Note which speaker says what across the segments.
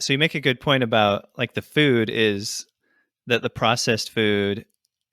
Speaker 1: So you make a good point about like the food is that the processed food,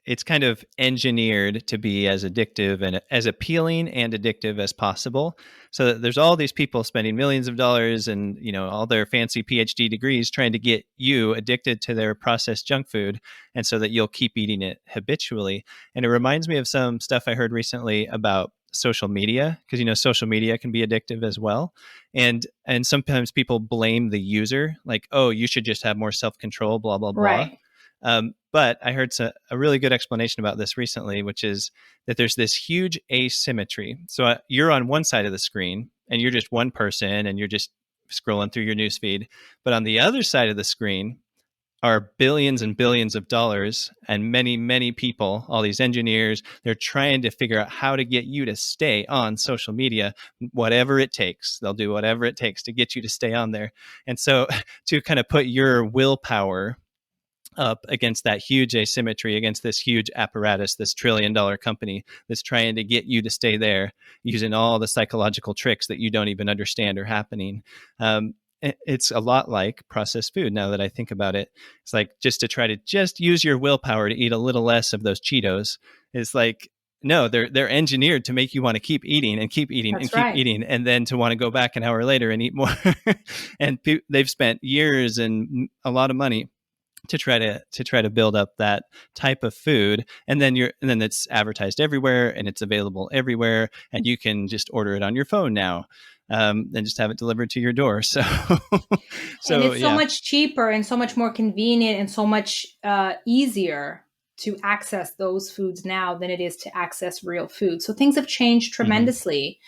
Speaker 1: it's kind of engineered to be as addictive and as appealing and addictive as possible. So that there's all these people spending millions of dollars and, all their fancy PhD degrees trying to get you addicted to their processed junk food. And so that you'll keep eating it habitually. And it reminds me of some stuff I heard recently about social media, because social media can be addictive as well, and sometimes people blame the user, like, oh, you should just have more self-control, blah blah blah.
Speaker 2: Right.
Speaker 1: But I heard a really good explanation about this recently, which is that there's this huge asymmetry. So you're on one side of the screen and you're just one person and you're just scrolling through your newsfeed. But on the other side of the screen are billions and billions of dollars and many, many people, all these engineers, they're trying to figure out how to get you to stay on social media, whatever it takes. They'll do whatever it takes to get you to stay on there. And so to kind of put your willpower up against that huge asymmetry, against this huge apparatus, this $1 trillion company that's trying to get you to stay there using all the psychological tricks that you don't even understand are happening. It's a lot like processed food now that I think about it. It's like just to try to just use your willpower to eat a little less of those Cheetos. It's like, no, they're engineered to make you want to keep eating and keep eating and keep eating, and then to want to go back an hour later and eat more. And they've spent years and a lot of money to try to build up that type of food, and then it's advertised everywhere and it's available everywhere, and you can just order it on your phone now, and just have it delivered to your door. So
Speaker 2: and it's so much cheaper and so much more convenient and so much easier to access those foods now than it is to access real food. So things have changed tremendously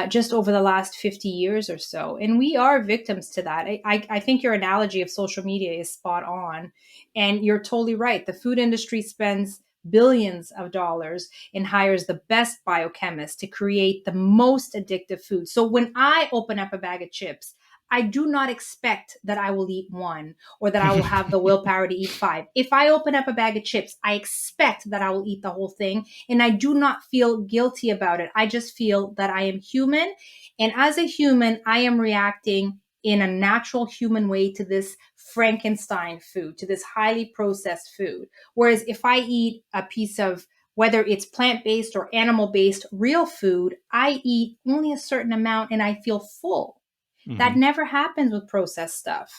Speaker 2: just over the last 50 years or so. And we are victims to that. I think your analogy of social media is spot on. And you're totally right. The food industry spends billions of dollars and hires the best biochemists to create the most addictive food. So when I open up a bag of chips, I do not expect that I will eat one or that I will have the willpower to eat 5. If I open up a bag of chips, I expect that I will eat the whole thing. And I do not feel guilty about it. I just feel that I am human. And as a human, I am reacting in a natural human way to this Frankenstein food, to this highly processed food. Whereas if I eat a piece of, whether it's plant-based or animal-based real food, I eat only a certain amount and I feel full. That never happens with processed stuff.